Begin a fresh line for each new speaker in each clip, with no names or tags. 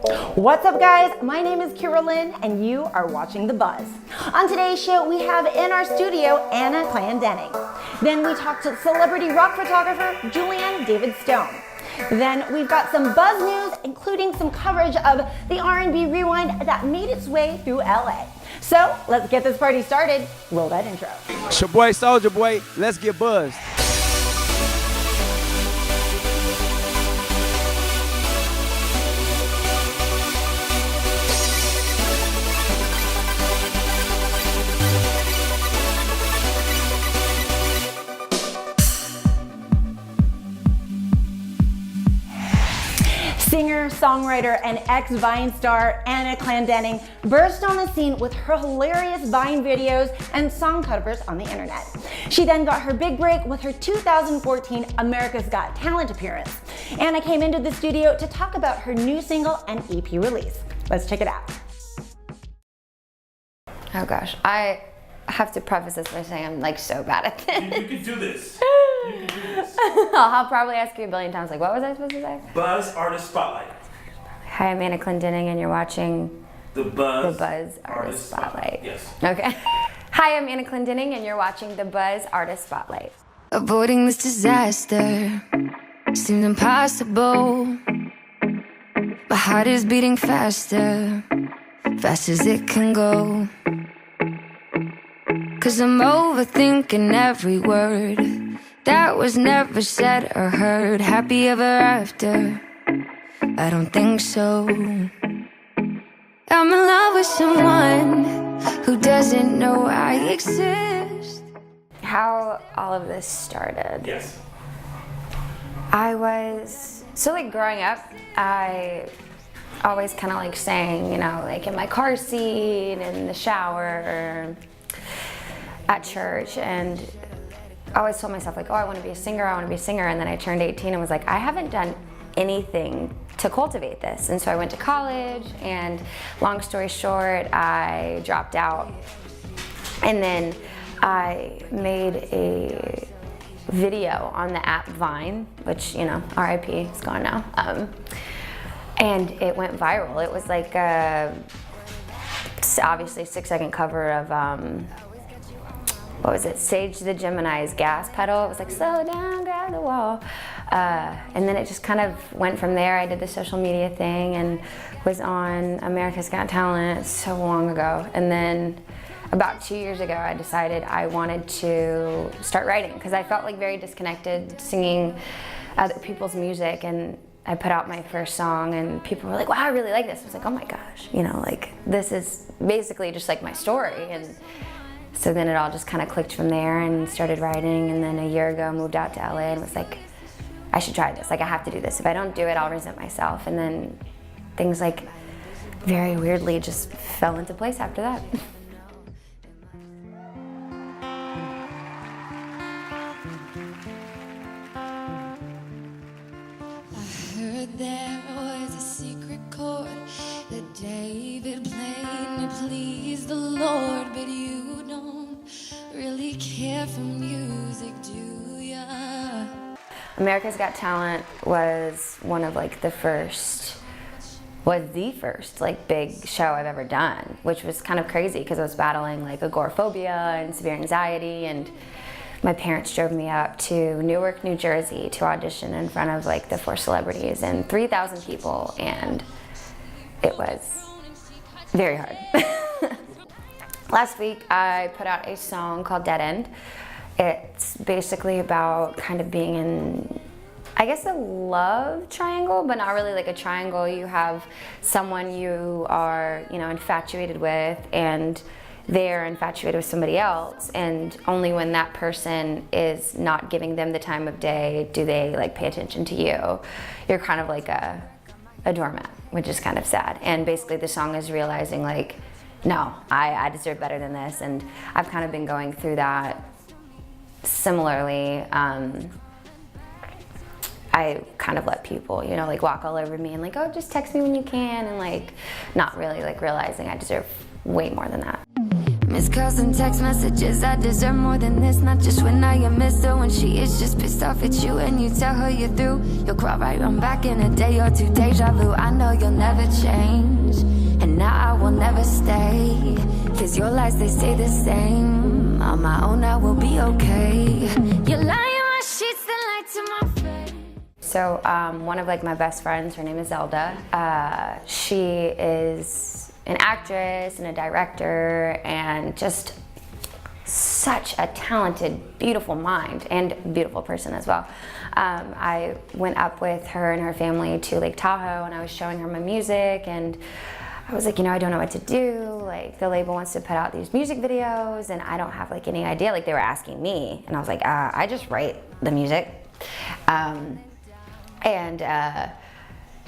What's up, guys? My name is Carolyn and you are watching The Buzz. On today's show, we have in our studio Anna Clendening. Then we talk to celebrity rock photographer Julian David Stone. Then we've got some Buzz news, including some coverage of the R&B rewind that made its way through LA. So let's get this party started. Roll that intro.
It's your boy, Soulja Boy. Let's get buzzed.
Singer, songwriter, and ex-Vine star Anna Clendening burst on the scene with her hilarious Vine videos and song covers on the internet. She then got her big break with her 2014 America's Got Talent appearance. Anna came into the studio to talk about her new single and EP release. Let's check it out.
Oh gosh, I have to preface this by saying I'm like so bad at this.
You can do this. You can do this.
I'll probably ask you a billion times, like, what was I supposed to say?
Buzz Artist Spotlight.
Hi, I'm Anna Clendening, and you're watching
The Buzz
Artist Spotlight.
Yes.
Okay. Hi, I'm Anna Clendening, and you're watching The Buzz Artist Spotlight.
Avoiding this disaster seemed impossible. My heart is beating faster, fast as it can go. 'Cause I'm overthinking every word that was never said or heard. Happy ever after? I don't think so. I'm in love with someone who doesn't know I exist.
How all of this started.
Yes.
I was, so like growing up, I always kind of like sang, you know, like in my car seat, in the shower, at church, and I always told myself like, oh, I want to be a singer, I want to be a singer. And then I turned 18 and was like, I haven't done anything to cultivate this. And so I went to college, and long story short, I dropped out. And then I made a video on the app Vine, which, you know, RIP, it's gone now. And it went viral. It was like obviously 6-second cover of what was it? Sage the Gemini's Gas Pedal. It was like, slow down, grab the wall. And then it just kind of went from there. I did the social media thing and was on America's Got Talent so long ago. And then about 2 years ago, I decided I wanted to start writing because I felt like very disconnected singing other people's music. And I put out my first song and people were like, wow, I really like this. I was like, oh my gosh, you know, like this is basically just like my story. And so then it all just kind of clicked from there and started writing. And then a year ago, moved out to LA and was like, I should try this. Like, I have to do this. If I don't do it, I'll resent myself. And then things like very weirdly just fell into place after that.
I heard there was a secret chord that David played to please the Lord, but you don't really care for music, do ya?
America's Got Talent was one of like the first like big show I've ever done, which was kind of crazy because I was battling like agoraphobia and severe anxiety, and my parents drove me up to Newark, New Jersey to audition in front of like the 4 celebrities and 3,000 people, and it was very hard. Last week I put out a song called Dead End. It's basically about kind of being in, I guess, a love triangle, but not really like a triangle. You have someone you are, you know, infatuated with, and they're infatuated with somebody else, and only when that person is not giving them the time of day do they like pay attention to you. You're kind of like a doormat, which is kind of sad. And basically the song is realizing like, no, I deserve better than this. And I've kind of been going through that similarly. I kind of let people, you know, like walk all over me and like, oh, just text me when you can, and like not really like realizing I deserve way more than that.
Missed calls and text messages, I deserve more than this. Not just when I am missed her, when she is just pissed off at you and you tell her you're through. You'll cry right on back in a day or two, deja vu. I know you'll never change, and now I will never stay, 'cause your lies, they stay the same. On my own I will be okay. You're lying my sheets, then lie to my face.
So one of like my best friends, her name is Zelda. She is an actress and a director and just such a talented, beautiful mind and beautiful person as well. I went up with her and her family to Lake Tahoe, and I was showing her my music, and I was like, I don't know what to do. Like, the label wants to put out these music videos and I don't have like any idea. Like, they were asking me, and I was like, I just write the music.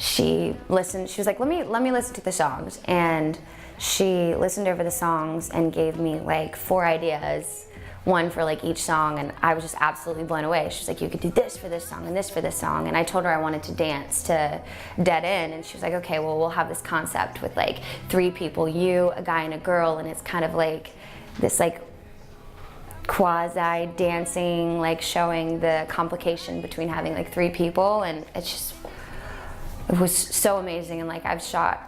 She listened, she was like, let me listen to the songs. And she listened over the songs and gave me like 4 ideas, one for like each song, and I was just absolutely blown away. She's like, you could do this for this song and this for this song. And I told her I wanted to dance to Dead End, and she was like, okay, well, we'll have this concept with like 3 people, you, a guy and a girl, and it's kind of like this like quasi dancing, like showing the complication between having like 3 people, and it was so amazing. And like, I've shot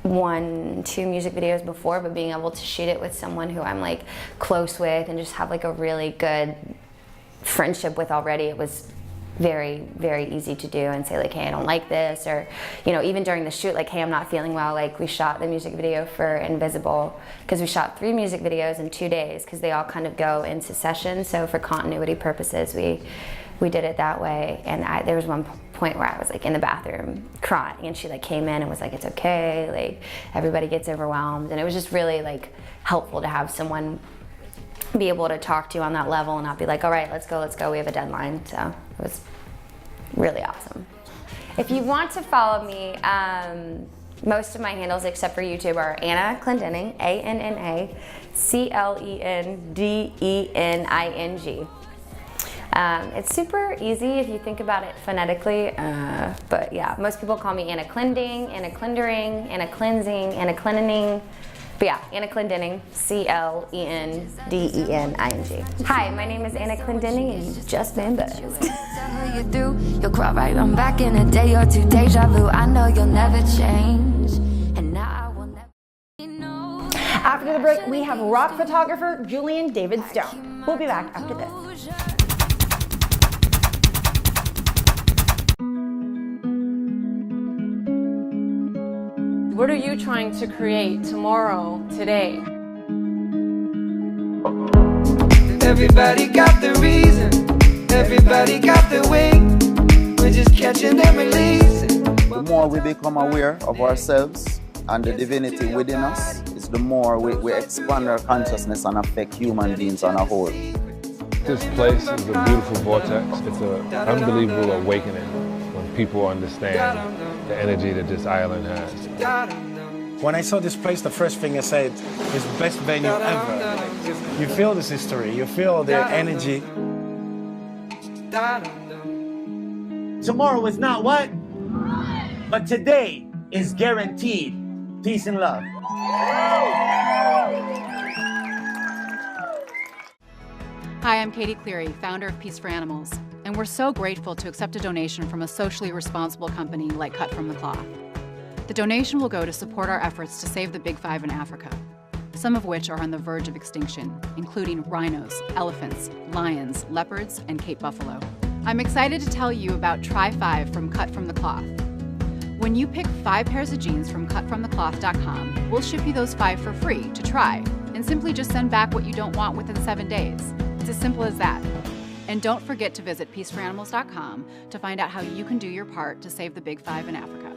1-2 music videos before, but being able to shoot it with someone who I'm like close with and just have like a really good friendship with already, it was very, very easy to do, and say like, hey, I don't like this, or even during the shoot, like, hey, I'm not feeling well. Like, we shot the music video for Invisible, because we shot 3 music videos in 2 days, because they all kind of go in succession. So for continuity purposes, we did it that way. And there was one point where I was like in the bathroom crying, and she like came in and was like, it's okay, like everybody gets overwhelmed. And it was just really like helpful to have someone be able to talk to you on that level and not be like, all right, let's go, we have a deadline. So it was really awesome. If you want to follow me, most of my handles except for YouTube are Anna Clendening, ANNA-CLENDENING. It's super easy if you think about it phonetically, but yeah, most people call me Anna Clending, Anna Clendering, Anna Cleansing, Anna Clendening. But yeah, Anna Clendening, CLENDENING. Hi, my name is Anna Clendening, and you've just been buzzed.
You'll cry right on back in a day or two, deja vu. I know you'll never change, and now I will never know.
After the break, we have rock photographer Julian David Stone. We'll be back after this.
What are you trying to create tomorrow, today?
Everybody got the reason, everybody got the way. We're just catching and releasing.
The more we become aware of ourselves and the divinity within us, is the more we expand our consciousness and affect human beings on a whole.
This place is a beautiful vortex. It's an unbelievable awakening when people understand the energy that this island has.
When I saw this place, the first thing I said is best venue ever. You feel this history, you feel the energy.
Tomorrow is not what? But today is guaranteed. Peace and love.
Hi, I'm Katie Cleary, founder of Peace for Animals, and we're so grateful to accept a donation from a socially responsible company like Cut from the Cloth. The donation will go to support our efforts to save the Big Five in Africa, some of which are on the verge of extinction, including rhinos, elephants, lions, leopards, and Cape buffalo. I'm excited to tell you about Try 5 from Cut from the Cloth. When you pick 5 pairs of jeans from cutfromthecloth.com, we'll ship you those 5 for free to try, and simply just send back what you don't want within 7 days. It's as simple as that. And don't forget to visit peaceforanimals.com to find out how you can do your part to save the Big Five in Africa.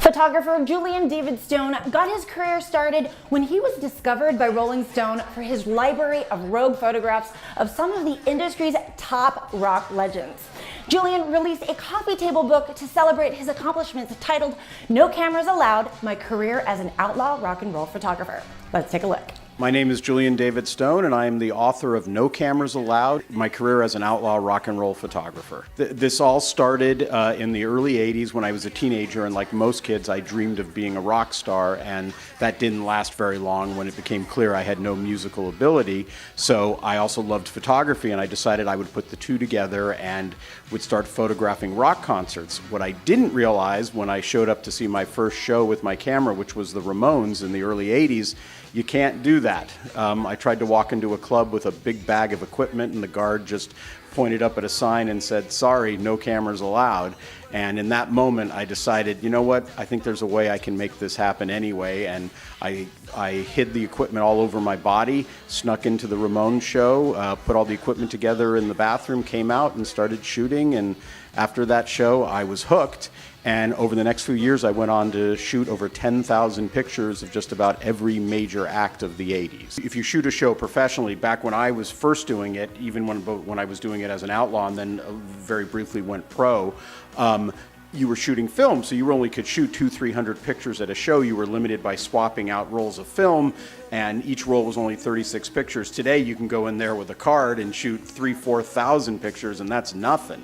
Photographer Julian David Stone got his career started when he was discovered by Rolling Stone for his library of rogue photographs of some of the industry's top rock legends. Julian released a coffee table book to celebrate his accomplishments titled No Cameras Allowed, My Career as an Outlaw Rock and Roll Photographer. Let's take a look.
My name is Julian David Stone, and I am the author of No Cameras Allowed, my career as an outlaw rock and roll photographer. This all started in the early 80s when I was a teenager, and like most kids, I dreamed of being a rock star, and that didn't last very long when it became clear I had no musical ability. So I also loved photography, and I decided I would put the two together and would start photographing rock concerts. What I didn't realize when I showed up to see my first show with my camera, which was the Ramones in the early 80s, you can't do that. I tried to walk into a club with a big bag of equipment, and the guard just pointed up at a sign and said, "Sorry, no cameras allowed." And in that moment, I decided, you know what, I think there's a way I can make this happen anyway. And I hid the equipment all over my body, snuck into the Ramones show, put all the equipment together in the bathroom, came out and started shooting. And after that show, I was hooked. And over the next few years, I went on to shoot over 10,000 pictures of just about every major act of the 80s. If you shoot a show professionally, back when I was first doing it, even when I was doing it as an outlaw and then very briefly went pro, you were shooting film, so you only could shoot 200-300 pictures at a show. You were limited by swapping out rolls of film, and each roll was only 36 pictures. Today, you can go in there with a card and shoot 3,000-4,000 pictures, and that's nothing.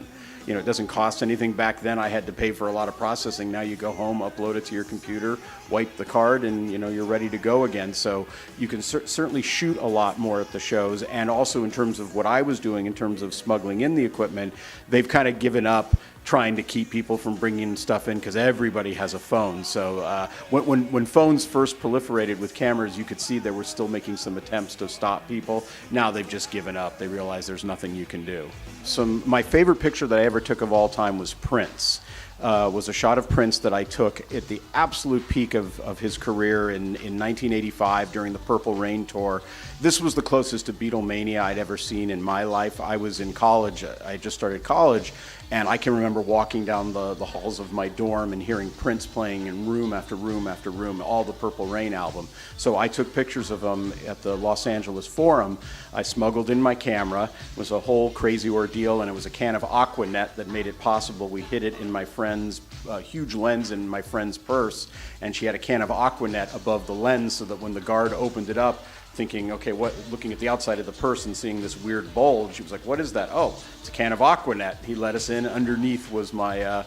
You know, it doesn't cost anything. Back then, I had to pay for a lot of processing. Now you go home, upload it to your computer, wipe the card, and you know you're ready to go again. So you can certainly shoot a lot more at the shows. And also in terms of what I was doing, in terms of smuggling in the equipment, they've kind of given up trying to keep people from bringing stuff in because everybody has a phone. So when phones first proliferated with cameras, you could see they were still making some attempts to stop people. Now they've just given up. They realize there's nothing you can do. So my favorite picture that I ever took of all time was Prince. Was a shot of Prince that I took at the absolute peak of his career in 1985 during the Purple Rain tour. This was the closest to Beatlemania I'd ever seen in my life. I was in college. I had just started college, and I can remember walking down the halls of my dorm and hearing Prince playing in room after room after room, all the Purple Rain album. So I took pictures of him at the Los Angeles Forum. I smuggled in my camera. It was a whole crazy ordeal, and it was a can of Aquanet that made it possible. We hid it in my friend's huge lens in my friend's purse, and she had a can of Aquanet above the lens so that when the guard opened it up, thinking, okay, looking at the outside of the purse and seeing this weird bulge, she was like, "What is that?" "Oh, it's a can of Aquanet." He let us in. Underneath was my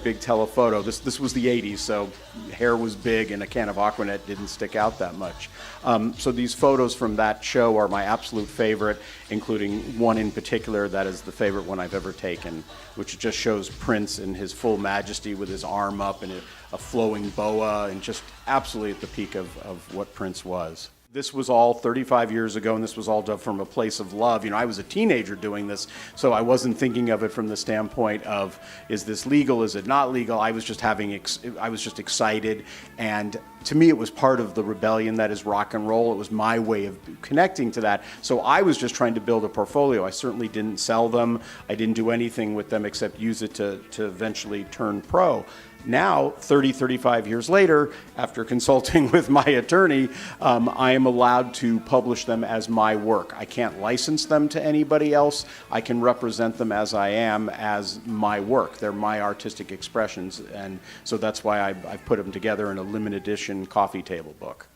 big telephoto. This was the 80s, so hair was big and a can of Aquanet didn't stick out that much. So these photos from that show are my absolute favorite, including one in particular that is the favorite one I've ever taken, which just shows Prince in his full majesty with his arm up and a flowing boa, and just absolutely at the peak of what Prince was. This was all 35 years ago, and this was all done from a place of love. You know, I was a teenager doing this, so I wasn't thinking of it from the standpoint of, is this legal, is it not legal? I was just excited, and to me it was part of the rebellion that is rock and roll. It was my way of connecting to that. So I was just trying to build a portfolio. I certainly didn't sell them. I didn't do anything with them except use it to eventually turn pro. Now, 35 years later, after consulting with my attorney, I am allowed to publish them as my work. I can't license them to anybody else. I can represent them as I am, as my work. They're my artistic expressions, and so that's why I've put them together in a limited edition coffee table book.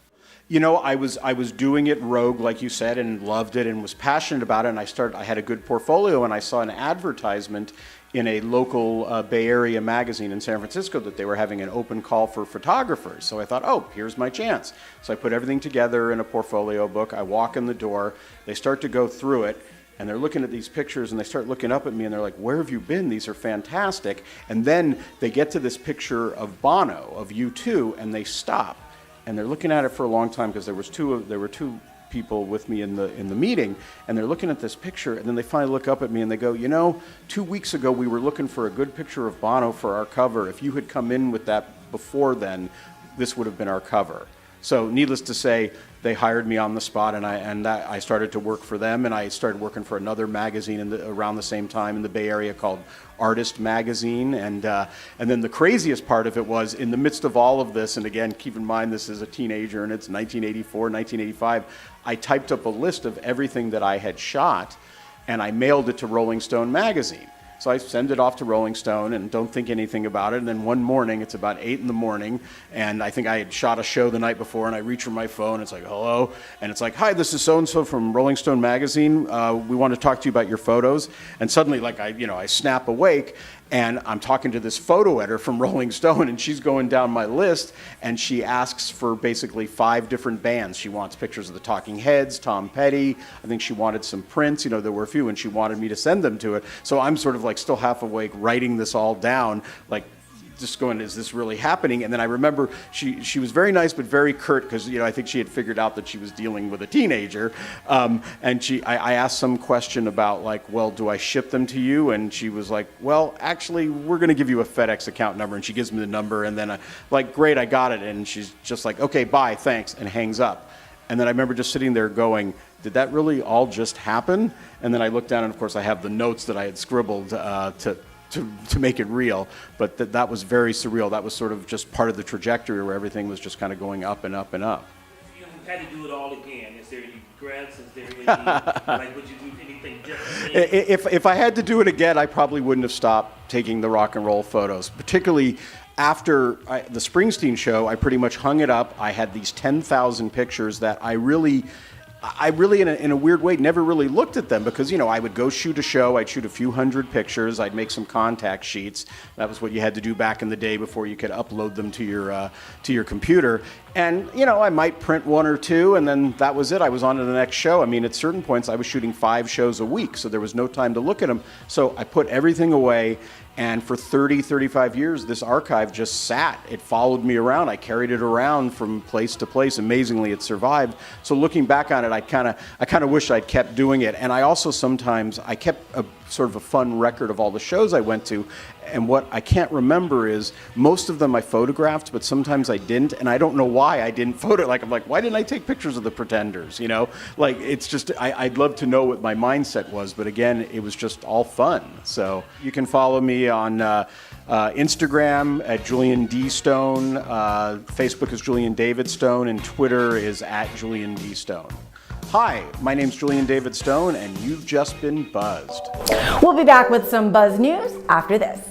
You know, I was doing it rogue, like you said, and loved it and was passionate about it, and I had a good portfolio, and I saw an advertisement in a local Bay Area magazine in San Francisco that they were having an open call for photographers. So I thought, oh, here's my chance. So I put everything together in a portfolio book. I walk in the door, they start to go through it, and they're looking at these pictures, and they start looking up at me, and they're like, "Where have you been? These are fantastic." And then they get to this picture of Bono, of U2, and they stop. And they're looking at it for a long time because there were two people with me in the meeting, and they're looking at this picture, and then they finally look up at me and they go, "You know, 2 weeks ago we were looking for a good picture of Bono for our cover. If you had come in with that before then, this would have been our cover." So needless to say, they hired me on the spot, and I started to work for them, and I started working for another magazine around the same time in the Bay Area called Artist Magazine, and then the craziest part of it was, in the midst of all of this, and again, keep in mind this is a teenager and it's 1984, 1985, I typed up a list of everything that I had shot, and I mailed it to Rolling Stone magazine. So I send it off to Rolling Stone and don't think anything about it. And then one morning, it's about 8 in the morning, and I think I had shot a show the night before, and I reach for my phone. It's like, hello. And it's like, hi, this is so-and-so from Rolling Stone magazine. We want to talk to you about your photos. And suddenly, like, I snap awake, and I'm talking to this photo editor from Rolling Stone, and she's going down my list, and she asks for basically 5 different bands. She wants pictures of the Talking Heads, Tom Petty. I think she wanted some Prince. There were a few, and she wanted me to send them to it. So I'm sort of like still half awake writing this all down, like just going, is this really happening? And then I remember she was very nice but very curt, because I think she had figured out that she was dealing with a teenager. And I asked some question about, like, well, do I ship them to you? And she was like, well, actually, we're going to give you a FedEx account number. And she gives me the number, and then I, like, great, I got it. And she's just like, okay, bye, thanks, and hangs up. And then I remember just sitting there going, did that really all just happen? And then I looked down, and of course I have the notes that I had scribbled to make it real, but that was very surreal. That was sort of just part of the trajectory where everything was just kind of going up and up and up.
If you had to do it all again, is there any regrets? Is there any, would you do anything differently?
If I had to do it again, I probably wouldn't have stopped taking the rock and roll photos, particularly after the Springsteen show. I pretty much hung it up. I had these 10,000 pictures that I really in a weird way never really looked at them, because I would go shoot a show, I'd shoot a few hundred pictures, I'd make some contact sheets. That was what you had to do back in the day before you could upload them to your computer. And I might print 1 or 2, and then that was it. I was on to the next show. I mean, at certain points I was shooting 5 shows a week, so there was no time to look at them. So I put everything away. And for 30, 35 years, this archive just sat. It followed me around. I carried it around from place to place. Amazingly, it survived. So looking back on it, I kind of wish I'd kept doing it. And I also sometimes, I kept a sort of a fun record of all the shows I went to. And what I can't remember is most of them I photographed, but sometimes I didn't. And I don't know why I didn't photo. Like, I'm like, why didn't I take pictures of the Pretenders? Like, it's just, I'd love to know what my mindset was. But again, it was just all fun. So you can follow me on Instagram at Julian D. Stone. Facebook is Julian David Stone, and Twitter is at Julian D. Stone. Hi, my name's Julian David Stone, and you've just been buzzed.
We'll be back with some Buzz News after this.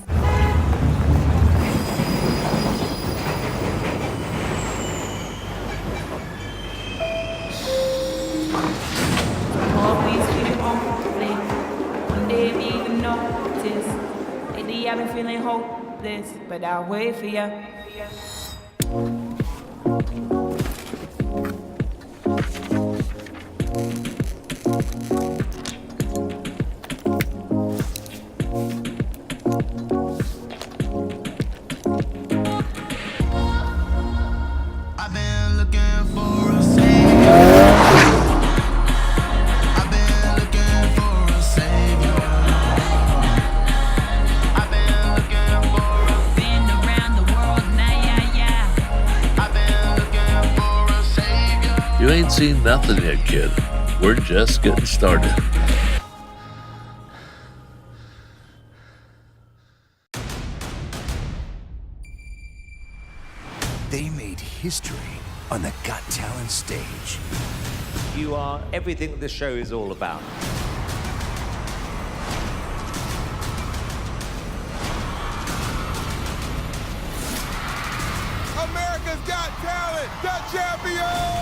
I've been feeling hopeless, but I'll wait for you.
I've been looking for a savior. I've been looking for a savior.
You ain't seen nothing yet, kid. We're just getting started.
They made history on the Got Talent stage.
You are everything this show is all about.
America's Got Talent, the champion!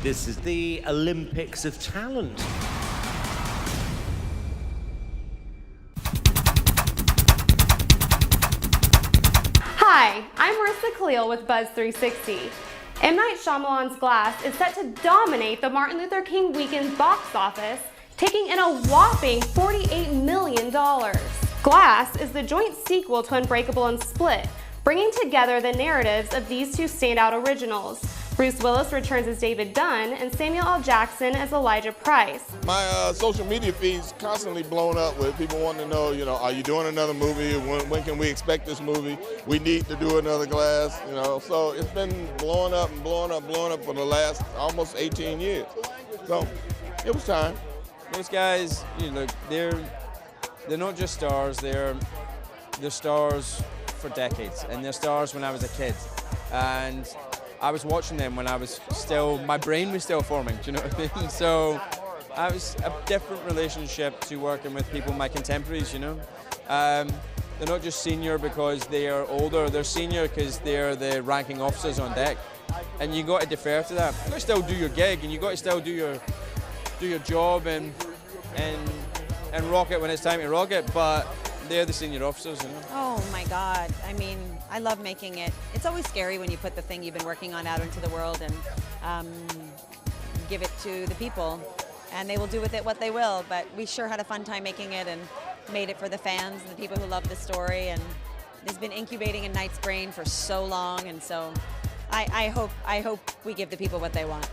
This is the Olympics of talent.
Hi, I'm Marissa Khalil with Buzz 360. M. Night Shyamalan's Glass is set to dominate the Martin Luther King weekend box office, taking in a whopping $48 million. Glass is the joint sequel to Unbreakable and Split, bringing together the narratives of these two standout originals. Bruce Willis returns as David Dunn and Samuel L. Jackson as Elijah Price.
My social media feed's constantly blown up with people wanting to know, are you doing another movie? When can we expect this movie? We need to do another Glass, So it's been blowing up and blowing up, blowing up for the last almost 18 years. So it was time.
Those guys, they're not just stars, they're stars for decades, and they're stars when I was a kid. And I was watching them when I was my brain was still forming, do you know what I mean? So was a different relationship to working with people, my contemporaries, you know. They're not just senior because they are older, they're senior because they're the ranking officers on deck. And you got to defer to that. You got to still do your gig, and you got to still do your job and rock it when it's time to rock it, but they're the senior officers, you know.
Oh my God, I mean, I love making it. It's always scary when you put the thing you've been working on out into the world and give it to the people, and they will do with it what they will, but we sure had a fun time making it and made it for the fans and the people who love the story, and it's been incubating in Knight's brain for so long, and so I hope we give the people what they want.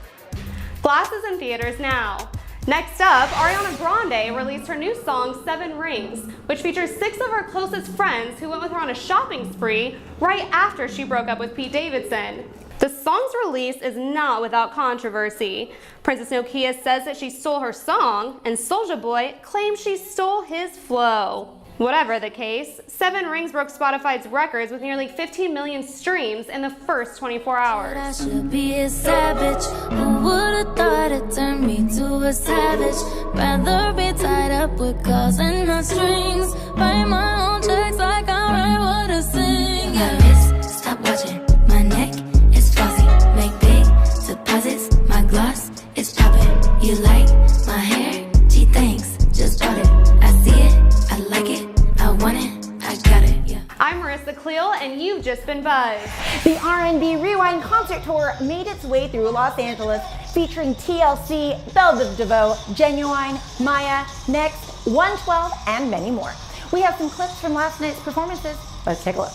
Glass is in theaters now. Next up, Ariana Grande released her new song, 7 Rings, which features 6 of her closest friends who went with her on a shopping spree right after she broke up with Pete Davidson. The song's release is not without controversy. Princess Nokia says that she stole her song, and Soulja Boy claims she stole his flow. Whatever the case, 7 Rings broke Spotify's records with nearly 15 million streams in the first 24 hours.
I should be a savage. Who would've thought it turned me to a savage? Rather be tied up with calls and not strings. Write my own checks like I write what I sing. My wrist, stop watching. My neck is flossy. Make big deposits. My gloss is popping. You like my hair? Gee, thanks. Just bought it. I see it. I like it. I want it. I got it. Yeah.
I'm Marissa Cleel, and you've just been buzzed.
The RNB Rewind concert tour made its way through Los Angeles, featuring TLC, Belle Biv DeVoe, Genuine, Maya, Next, 112, and many more. We have some clips from last night's performances. Let's take a look.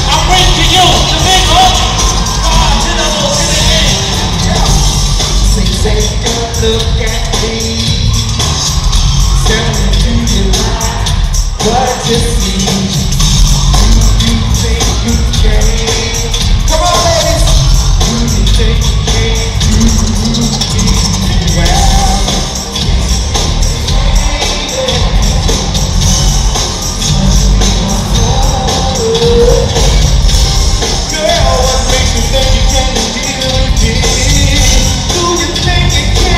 I'm waiting for you to make up. Look at me, tell me do you like what you see? Do you think you can? Come on, ladies. Do you think you can do me well? Girl, what makes you think you can deal with it? Do you think you can?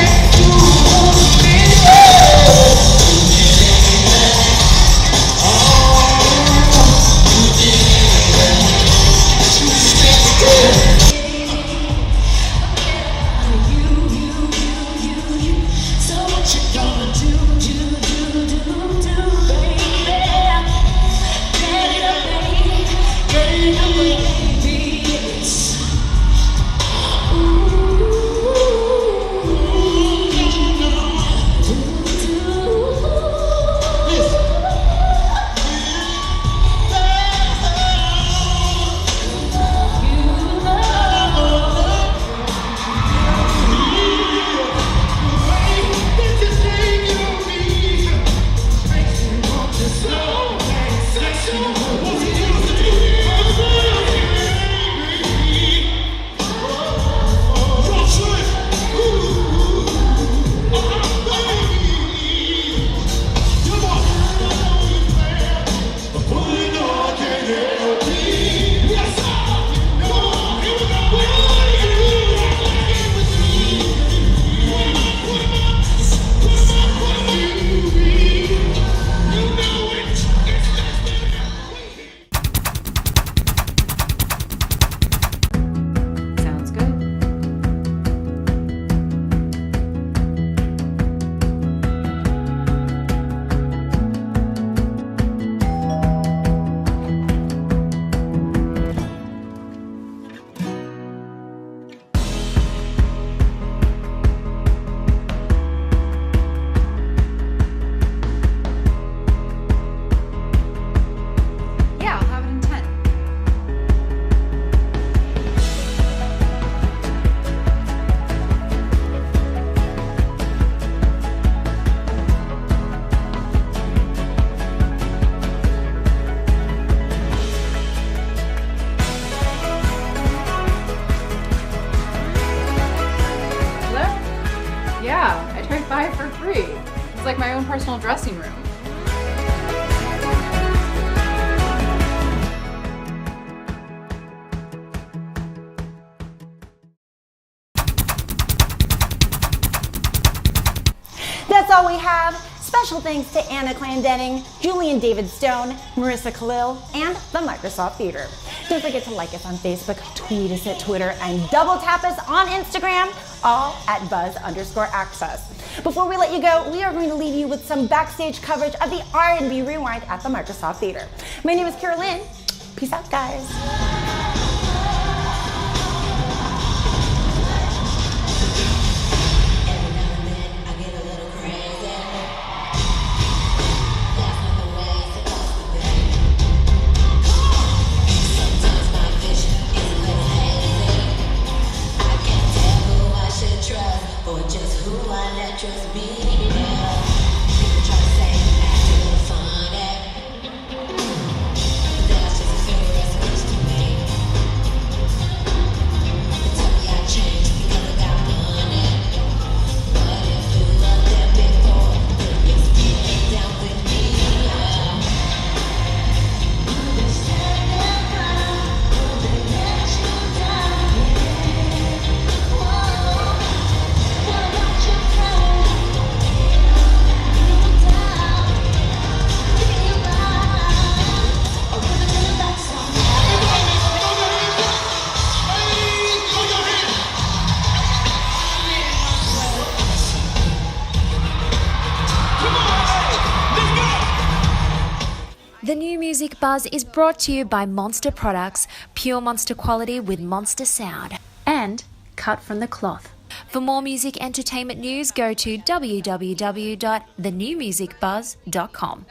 It's like my own personal dressing room.
that's all we have. Special thanks to Anna Clendening, Julian David Stone, Marissa Khalil, and the Microsoft Theater. Don't forget to like us on Facebook, tweet us at Twitter, and double tap us on Instagram, all at buzz_access. Before we let you go, we are going to leave you with some backstage coverage of the R&B Rewind at the Microsoft Theater. My name is Carolyn. Peace out, guys.
Or just who I let trust be. People try to say I still find it. That's just a figure that's supposed to me. They tell me I changed because I got money. But if you loved them before, then you still ain't down with me. You've been standing around, they let you down.
The New Music Buzz is brought to you by Monster Products, pure Monster quality with Monster sound, and cut from the cloth. For more music entertainment news, go to www.thenewmusicbuzz.com.